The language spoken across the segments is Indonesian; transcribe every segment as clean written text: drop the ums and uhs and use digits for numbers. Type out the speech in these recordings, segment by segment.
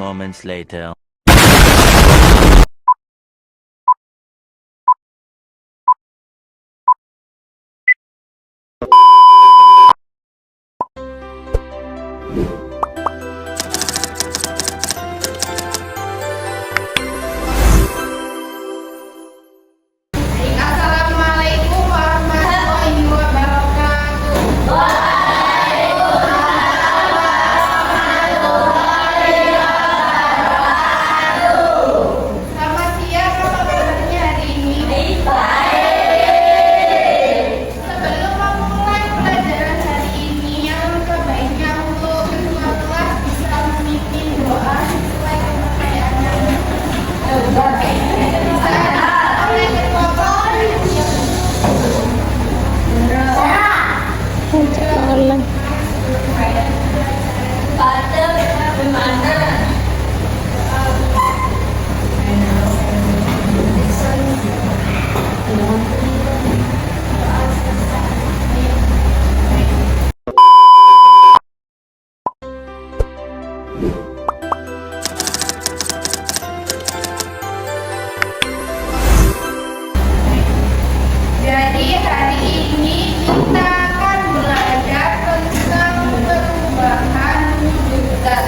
moments later. Assalamualaikum warahmatullahi wabarakatuh. Selamat siang, apa kabarnya hari ini? Sebelum memulai pelajaran hari ini, yang terbaiknya untuk kedua kelas bisa memimpin doa sesuai kepercayaannya. Bisa oleh ketua kelas. Jadi hari ini kita akan belajar tentang perubahan wujud zat.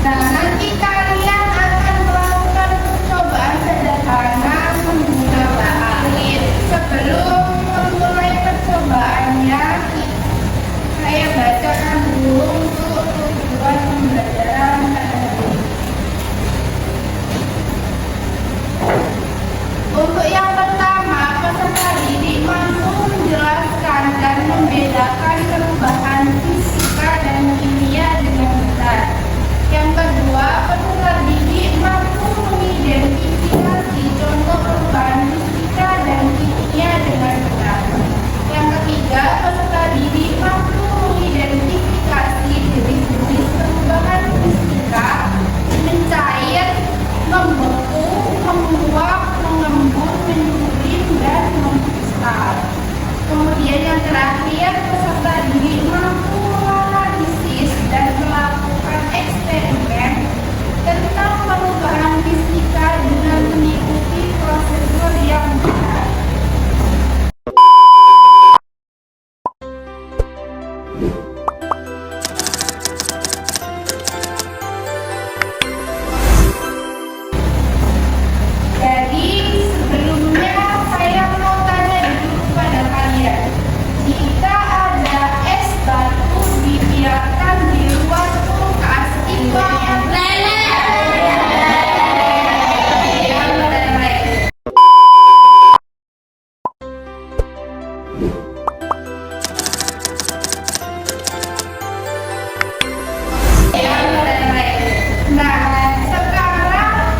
Nah, nanti kalian akan melakukan percobaan sederhana menggunakan air. Sebelum memulai percobaannya, saya bacakan dulu untuk tujuan pembelajaran hari ini. Untuk yang pertama, peserta didik mampu menjelaskan dan membedakan perubahan fisika dan kimia dengan benar. Yang kedua, peserta didik mampu mengidentifikasi contoh perubahan fisika dan kimia dengan benar. Yang ketiga, peserta didik mampu mengidentifikasi jenis-jenis perubahan fisika, mencair, membeku, menguap, mengembun, mengurim, dan mengkristal. Kemudian yang terakhir, peserta didik mampu menganalisis dan melakukan eksperimen tentang perubahan fisika dengan mengikuti prosedur yang benar. Jadi sebelumnya saya mau tanya dulu kepada kalian, jika ada es batu dibiarkan di luar kulkas, itu yang Nah, sekarang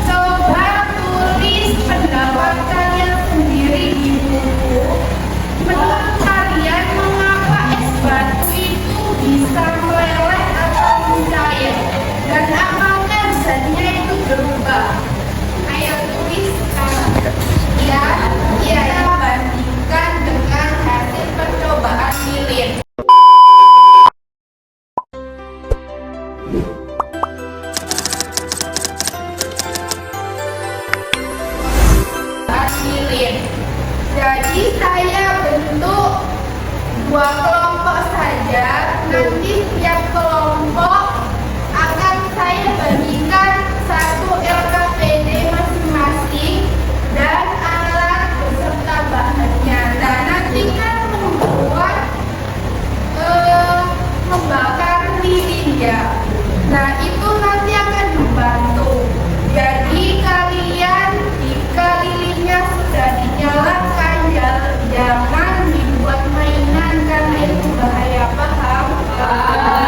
coba tulis pendapat kalian sendiri di buku. Menurut kalian, mengapa es batu itu bisa meleleh atau mencair? Dan apakah zatnya itu berubah? Ayo tulis sekarang. Ya, kita bandingkan dengan hasil percobaan lilin. Lilin. Jadi saya bentuk dua kelompok saja. Nanti tiap kelompok akan saya bagikan satu LKPD masing-masing dan alat beserta bahannya. Nah, nanti kan membakar lilin ya. Nah, itu nanti akan membantu. Jadi kalian jika lilinnya sudah dinyalakan, jangan dibuat mainan karena itu bahaya, paham?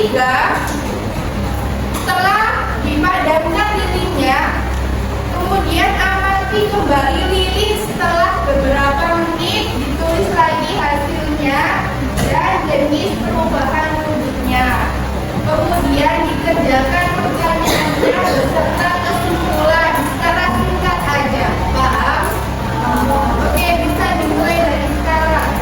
ketiga, setelah dipadamkan lilinnya, kemudian amati kembali lilin setelah beberapa menit, ditulis lagi hasilnya dan jenis perubahan wujudnya. Kemudian dikerjakan pertanyaannya beserta kesimpulan secara singkat aja. Paham? Oke, bisa dimulai dari sekarang.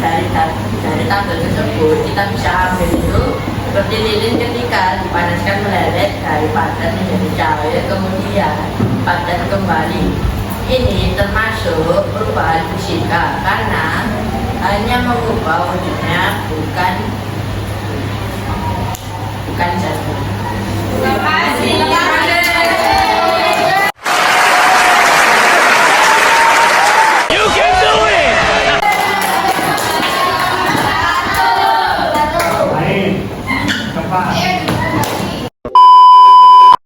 dari tabel tersebut kita bisa ambil itu seperti lilin ketika dipanaskan meleleh dari padat menjadi cair kemudian padat kembali. Ini termasuk perubahan fisika karena hanya mengubah wujudnya bukan zat. Terima kasih.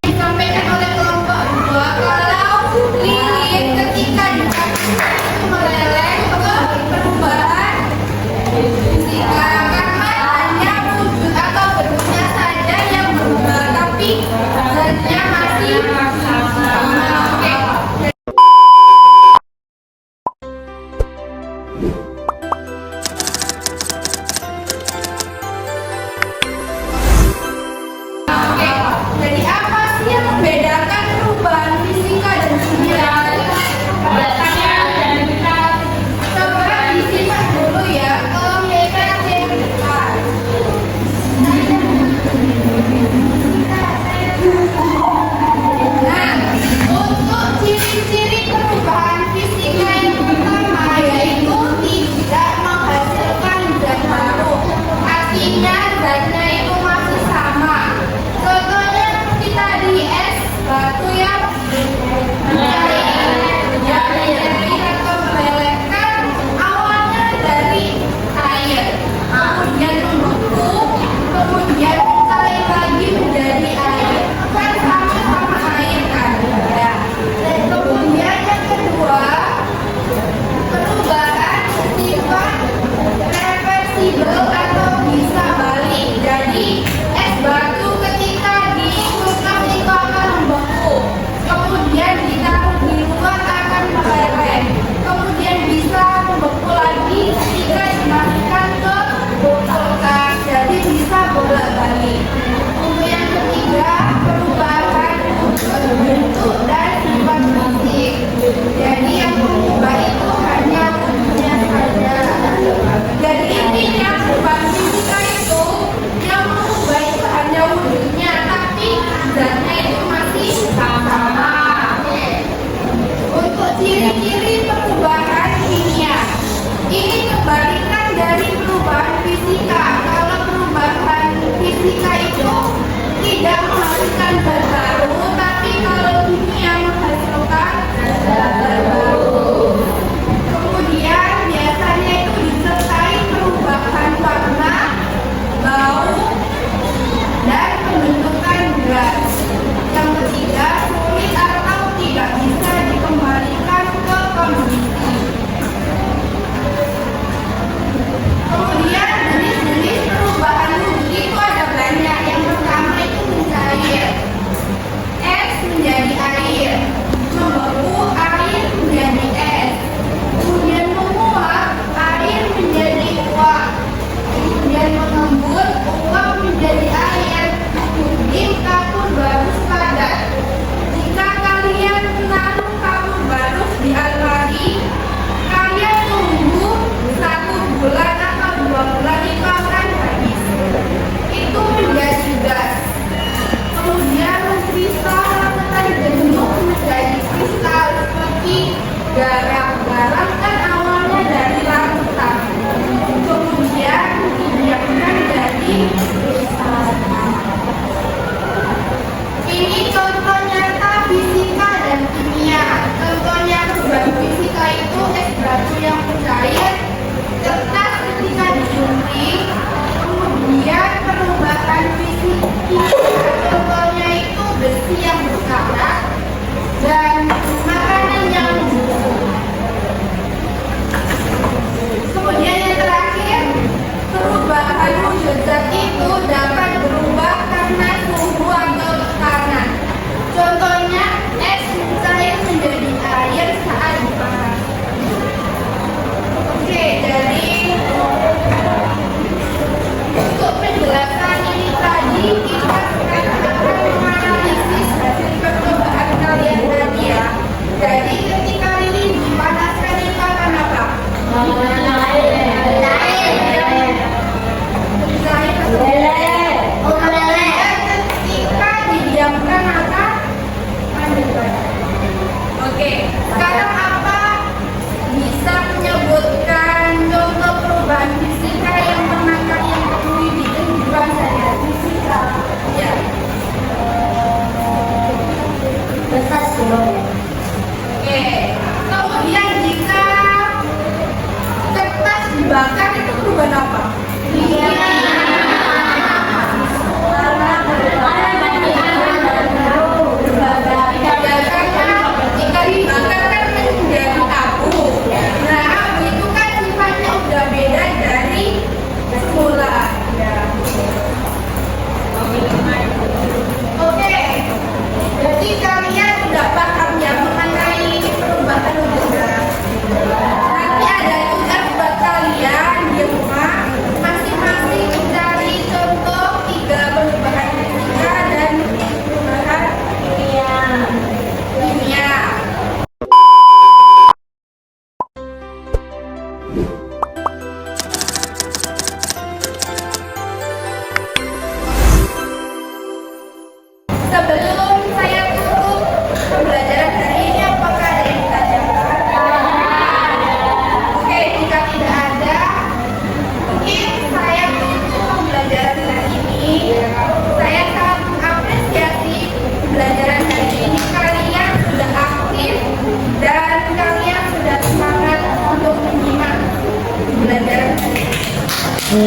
Disampaikan oleh kelompok 2 kalau lilin ketika dipakai meleleh perubahan fisika karena hanya wujud atau bentuknya saja yang Semuanya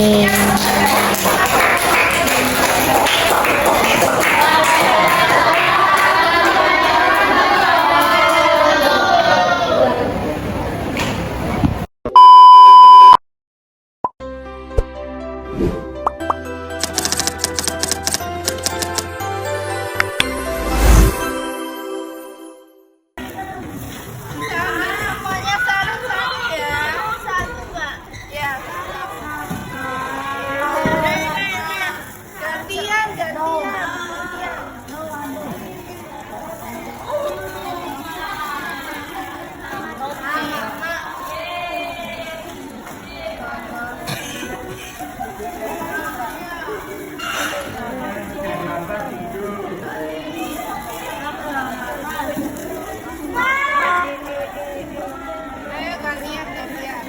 satu-satu ya. Satu Mbak. Ya. Gantian, gantian. Ayo gantian, gantian.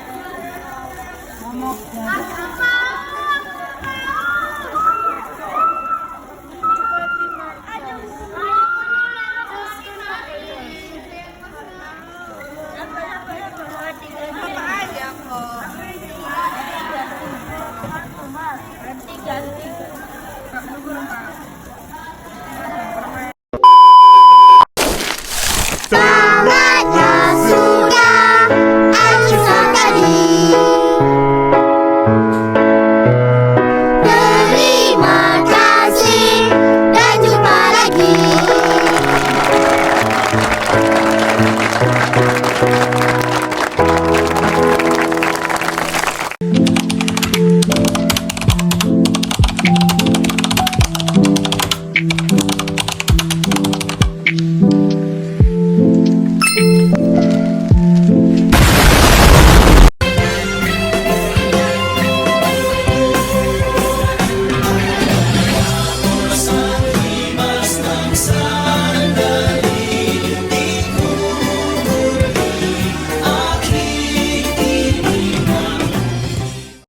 Apa aja kok. Ganti.